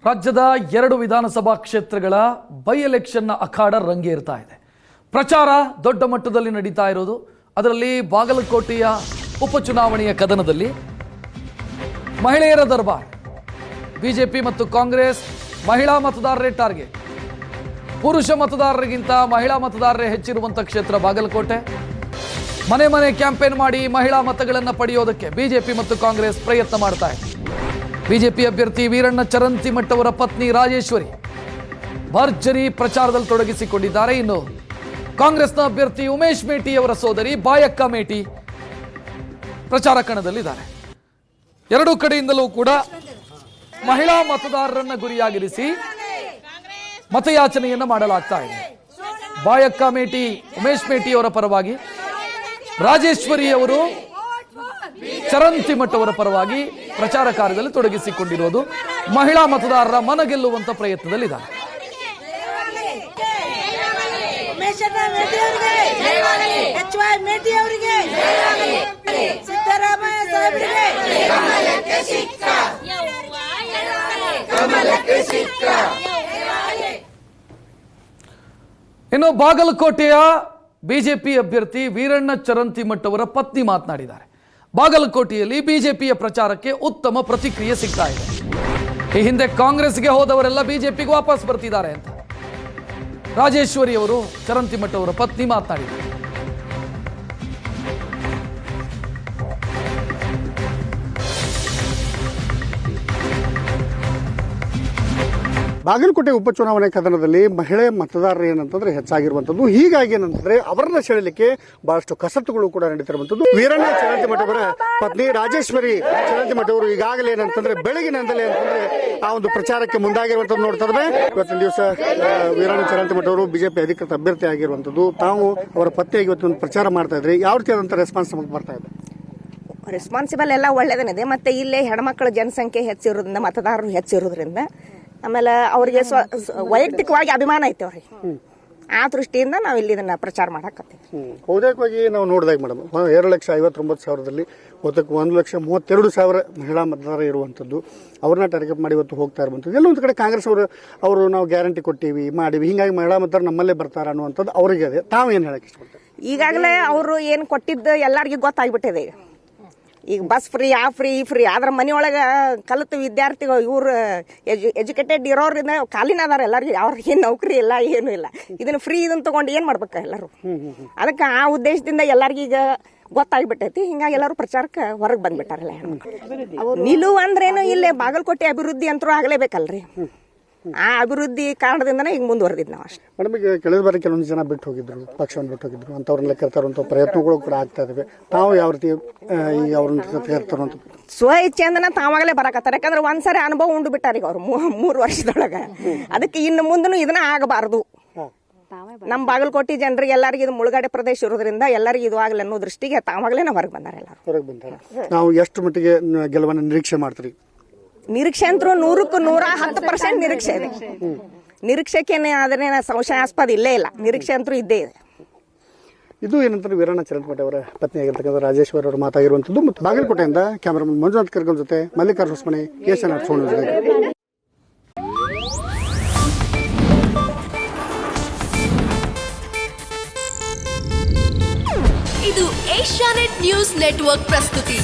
ರಾಜ್ಯದ 2 ವಿಧಾನಸಭಾ ಕ್ಷೇತ್ರಗಳ ಬೈ ಎಲೆಕ್ಷನ್ನ ಅಖಾಡ ರಂಗೇರ್ತಾ ಇದೆ. ಪ್ರಚಾರ ದೊಡ್ಡ ಮಟ್ಟದಲ್ಲಿ ನಡೀತಾ ಇರೋದು. ಅದರಲ್ಲಿ ಬಾಗಲಕೋಟೆಯ ಉಪಚುನಾವಣೆಯ ಕದನದಲ್ಲಿ ಮಹಿಳೆಯರ ದರ್ಬಾರ್, ಬಿಜೆಪಿ ಮತ್ತು ಕಾಂಗ್ರೆಸ್ ಮಹಿಳಾ ಮತದಾರರೇ ಟಾರ್ಗೆಟ್. ಪುರುಷ ಮತದಾರರಿಗಿಂತ ಮಹಿಳಾ ಮತದಾರರೇ ಹೆಚ್ಚಿರುವಂಥ ಕ್ಷೇತ್ರ ಬಾಗಲಕೋಟೆ. ಮನೆ ಮನೆ ಕ್ಯಾಂಪೇನ್ ಮಾಡಿ ಮಹಿಳಾ ಮತಗಳನ್ನು ಪಡೆಯೋದಕ್ಕೆ ಬಿಜೆಪಿ ಮತ್ತು ಕಾಂಗ್ರೆಸ್ ಪ್ರಯತ್ನ ಮಾಡ್ತಾ ಇದೆ. ಬಿಜೆಪಿ ಅಭ್ಯರ್ಥಿ ವೀರಣ್ಣ ಚರಂತಿಮಠ್ ಅವರ ಪತ್ನಿ ರಾಜೇಶ್ವರಿ ಭರ್ಜರಿ ಪ್ರಚಾರದಲ್ಲಿ ತೊಡಗಿಸಿಕೊಂಡಿದ್ದಾರೆ. ಇನ್ನು ಕಾಂಗ್ರೆಸ್ನ ಅಭ್ಯರ್ಥಿ ಉಮೇಶ್ ಮೇಟಿ ಅವರ ಸೋದರಿ ಬಾಯಕ್ಕ ಮೇಟಿ ಪ್ರಚಾರ ಕಣದಲ್ಲಿದ್ದಾರೆ. ಎರಡೂ ಕಡೆಯಿಂದಲೂ ಕೂಡ ಮಹಿಳಾ ಮತದಾರರನ್ನ ಗುರಿಯಾಗಿರಿಸಿ ಮತಯಾಚನೆಯನ್ನ ಮಾಡಲಾಗ್ತಾ ಇದೆ. ಬಾಯಕ್ಕ ಮೇಟಿ ಉಮೇಶ್ ಮೇಟಿ ಅವರ ಪರವಾಗಿ, ರಾಜೇಶ್ವರಿ ಅವರು ಚರಂತಿಮಠ್ ಅವರ ಪರವಾಗಿ ಪ್ರಚಾರ ಕಾರ್ಯದಲ್ಲಿ ತೊಡಗಿಸಿಕೊಂಡಿರುವುದು ಮಹಿಳಾ ಮತದಾರರ ಮನಗೆಲ್ಲುವಂತ ಪ್ರಯತ್ನದಲ್ಲಿದ್ದಾರೆ. ಇನ್ನು ಬಾಗಲಕೋಟೆಯ ಬಿಜೆಪಿ ಅಭ್ಯರ್ಥಿ ವೀರಣ್ಣ ಚರಂತಿಮಠ್ ಅವರ ಪತ್ನಿ ಮಾತನಾಡಿದ್ದಾರೆ. ಬಾಗಲಕೋಟೆಯಲ್ಲಿ ಬಿಜೆಪಿಯ ಪ್ರಚಾರಕ್ಕೆ ಉತ್ತಮ ಪ್ರತಿಕ್ರಿಯೆ ಸಿಗ್ತಾ ಇದೆ. ಈ ಹಿಂದೆ ಕಾಂಗ್ರೆಸ್ಗೆ ಹೋದವರೆಲ್ಲ ಬಿಜೆಪಿಗೆ ವಾಪಸ್ ಬರ್ತಿದ್ದಾರೆ ಅಂತ ರಾಜೇಶ್ವರಿ ಅವರು ಚರಂತಿಮಠ್ ಅವರ ಪತ್ನಿ ಮಾತನಾಡಿದ್ದಾರೆ. ಬಾಗಲಕೋಟೆ ಉಪಚುನಾವಣೆ ಕದನದಲ್ಲಿ ಮಹಿಳೆ ಮತದಾರರು ಏನಂತಂದ್ರೆ ಹೆಚ್ಚಾಗಿರುವಂತದ್ದು. ಹೀಗಾಗಿ ಏನಂತಂದ್ರೆ ಅವರನ್ನ ಸೆಳೆಯಲಿಕ್ಕೆ ಬಹಳಷ್ಟು ಕಸರತ್ತುಗಳು ಕೂಡ ನಡೀತಿರುವಂತದ್ದು. ವೀರಣ್ಣ ಚರಂತಿಮಠ್ ಅವರ ಪತ್ನಿ ರಾಜೇಶ್ವರಿ ಚರಂತಿಮಠ್ ಅವರು ಈಗಾಗಲೇ ಏನಂತಂದ್ರೆ ಬೆಳಗಿನಿಂದಲೇ ಅಂತಂದ್ರೆ ಆ ಒಂದು ಪ್ರಚಾರಕ್ಕೆ ಮುಂದಾಗಿರುವಂತದ್ದು ನೋಡ್ತಾ ಇದ್ದೇವೆ. ಇವತ್ತಿನ ದಿವಸ ವೀರಣ್ಣ ಚರಂತಿಮಠ್ ಅವರು ಬಿಜೆಪಿ ಅಧಿಕೃತ ಅಭ್ಯರ್ಥಿ ಆಗಿರುವಂತದ್ದು. ತಾವು ಅವರ ಪತ್ನಿಯಾಗಿ ಇವತ್ತು ಒಂದು ಪ್ರಚಾರ ಮಾಡ್ತಾ ಇದ್ರಿ. ಯಾವ ರೀತಿಯಾದಂತ ರೆಸ್ಪಾನ್ಸ್ ನಮಗೆ ಬರ್ತಾ ಇದೆ? ರೆಸ್ಪಾನ್ಸಿಬಲ್ ಎಲ್ಲ ಒಳ್ಳೇದೇನಿದೆ. ಮತ್ತೆ ಇಲ್ಲೇ ಹೆಣ್ಮಕ್ಳ ಜನಸಂಖ್ಯೆ ಹೆಚ್ಚಿರೋದ್ರಿಂದ, ಮತದಾರರು ಹೆಚ್ಚಿರೋದ್ರಿಂದ, ಆಮೇಲೆ ಅವರಿಗೆ ವೈಯಕ್ತಿಕವಾಗಿ ಅಭಿಮಾನ ಐತೆ ಅವ್ರಿಗೆ. ಆ ದೃಷ್ಟಿಯಿಂದ ನಾವು ಇಲ್ಲಿ ಇದನ್ನ ಪ್ರಚಾರ ಮಾಡಕತ್ತೀವಿ. ಬಹುತೇಕವಾಗಿ ನಾವು ನೋಡಿದಾಗ ಮೇಡಮ್ 2,59,000ದಲ್ಲಿ ಬಹುತೇಕ 1,32,000 ಮಹಿಳಾ ಮತದಾರ ಇರುವಂತದ್ದು. ಅವ್ರನ್ನ ಟಾರ್ಗೆಟ್ ಮಾಡಿ ಇವತ್ತು ಹೋಗ್ತಾ ಇರುವಂತದ್ದು. ಎಲ್ಲೊಂದು ಕಡೆ ಕಾಂಗ್ರೆಸ್ ಅವರು ನಾವು ಗ್ಯಾರಂಟಿ ಕೊಟ್ಟಿವಿ ಮಾಡಿವಿ, ಹಿಂಗಾಗಿ ಮಹಿಳಾ ಮತದಾರ ನಮ್ಮಲ್ಲೇ ಬರ್ತಾರ ಅನ್ನುವಂಥದ್ದು ಅವರಿಗೆ ಅದೇ. ತಾವು ಏನ್ ಹೇಳಕ್ ಇಷ್ಟಪಡ್ತಾರೆ? ಈಗಾಗಲೇ ಅವರು ಏನು ಕೊಟ್ಟಿದ್ದು ಎಲ್ಲರಿಗೂ ಗೊತ್ತಾಗ್ಬಿಟ್ಟಿದೆ. ಈಗ ಬಸ್ ಫ್ರೀ, ಆ ಫ್ರೀ, ಈ ಫ್ರೀ. ಆದ್ರೆ ಮನೆಯೊಳಗೆ ಕಲಿತು ವಿದ್ಯಾರ್ಥಿಗಳು ಇವ್ರು ಎಜುಕೇಟೆಡ್ ಇರೋರಿಂದ ಖಾಲಿನ ಅದಾರ. ಎಲ್ಲರಿಗೂ ಅವ್ರಿಗೆ ನೌಕರಿ ಇಲ್ಲ, ಏನು ಇಲ್ಲ. ಇದನ್ನ ಫ್ರೀ ಇದನ್ನ ತಗೊಂಡು ಏನ್ ಮಾಡ್ಬೇಕ ಎಲ್ಲರೂ? ಅದಕ್ಕೆ ಆ ಉದ್ದೇಶದಿಂದ ಎಲ್ಲರಿಗೂ ಈಗ ಗೊತ್ತಾಗ್ಬಿಟ್ಟೈತಿ. ಹಿಂಗಾಗಿ ಎಲ್ಲರೂ ಪ್ರಚಾರಕ್ಕೆ ಹೊರಗೆ ಬಂದ್ಬಿಟ್ಟಾರಲ್ಲ ಹೆಣ್ಮಕ್ಳು. ನಿಲುವು ಅಂದ್ರೇನು, ಇಲ್ಲೇ ಬಾಗಲಕೋಟೆ ಅಭಿವೃದ್ಧಿ ಅಂತರೂ ಆಗಲೇಬೇಕಲ್ರಿ. ಆ ಅಭಿವೃದ್ಧಿ ಕಾರಣದಿಂದನೇ ಈಗ ಮುಂದುವರೆದಿದ್ದು ನಾವು ಅಷ್ಟೇ. ಮೇಡಮ್, ಈಗ ಕಳೆದ ಬಾರಿ ಕೆಲವೊಂದು ಜನ ಬಿಟ್ಟು ಹೋಗಿದ್ರು, ಪಕ್ಷವನ್ನು ಬಿಟ್ಟು ಹೋಗಿದ್ರು, ಅಂತವ್ರನ್ನೆಲ್ಲ ಕರ್ತಾರಂತ ಪ್ರಯತ್ನಗಳು ಕೂಡ ಆಗ್ತಾ ಇದಾವೆ. ತಾವು ಯಾವ ರೀತಿ ಈಗ ಅವ್ರನ್ನ ಕರ್ತಾರಂತ? ಸ್ವ ಇಚ್ಛೆಯಿಂದ ತಾವಾಗಲೇ ಬರಕತ್ತಾರೆ. ಯಾಕಂದ್ರೆ ಒಂದ್ಸರಿ ಅನುಭವ ಉಂಡು ಬಿಟ್ಟಾರ ಈಗ ಅವ್ರು 3 ವರ್ಷದೊಳಗ. ಅದಕ್ಕೆ ಇನ್ನು ಮುಂದೂ ಇದನ್ನ ಆಗಬಾರದು. ನಮ್ಮ ಬಾಗಲಕೋಟೆ ಜನರಿಗೆ ಎಲ್ಲರಿಗೂ ಇದು ಮುಳುಗಡೆ ಪ್ರದೇಶ ಇರೋದ್ರಿಂದ ಎಲ್ಲರಿಗೂ ಇದು ಆಗಲಿ ಅನ್ನೋ ದೃಷ್ಟಿಗೆ ತಾವಾಗಲೇ ನಾವು ಹೊರಗೆ ಬಂದಾರೆ. ಎಲ್ಲರೂ ಹೊರಗೆ ಬಂದಾರೆ. ನಾವು ಎಷ್ಟು ಮಟ್ಟಿಗೆ ಗೆಲುವನ್ನು ನಿರೀಕ್ಷೆ ಮಾಡ್ತೀರಿ? ನಿರೀಕ್ಷೆ ಅಂತೂ 100ಕ್ಕೆ 110% ನಿರೀಕ್ಷೆ ಇದೆ. ನಿರೀಕ್ಷೆಕೇನೆ ಅದನ್ನೇ ಸಂಶಯಾಸ್ಪದ ಇಲ್ಲೇ ಇಲ್ಲ. ನಿರೀಕ್ಷೆ ಅಂತೂ ಇದ್ದೇ ಇದೆ. ಇದು ಏನಂತಾರೆ ವೀರಣ್ಣ ಚರಂತಿಮಠ್ ಅವರ ಪತ್ನಿಯಾಗಿರ್ತಕ್ಕಂಥ ರಾಜೇಶ್ವರಿ ಅವರು ಮಾತಾಗಿರುವಂಥದ್ದು. ಮತ್ತು ಬಾಗಲಕೋಟೆಯಿಂದ ಕ್ಯಾಮರಾಮನ್ ಮಂಜುನಾಥ್ ಕರ್ಗಲ್ ಜೊತೆ ಮಲ್ಲಿಕಾರ್ಜುನ ಹೊಸಮನೆ, KSNR ಫೋನ್. ಇದು ಏಷ್ಯಾನೆಟ್ ನ್ಯೂಸ್ ನೆಟ್ವರ್ಕ್ ಪ್ರಸ್ತುತಿ.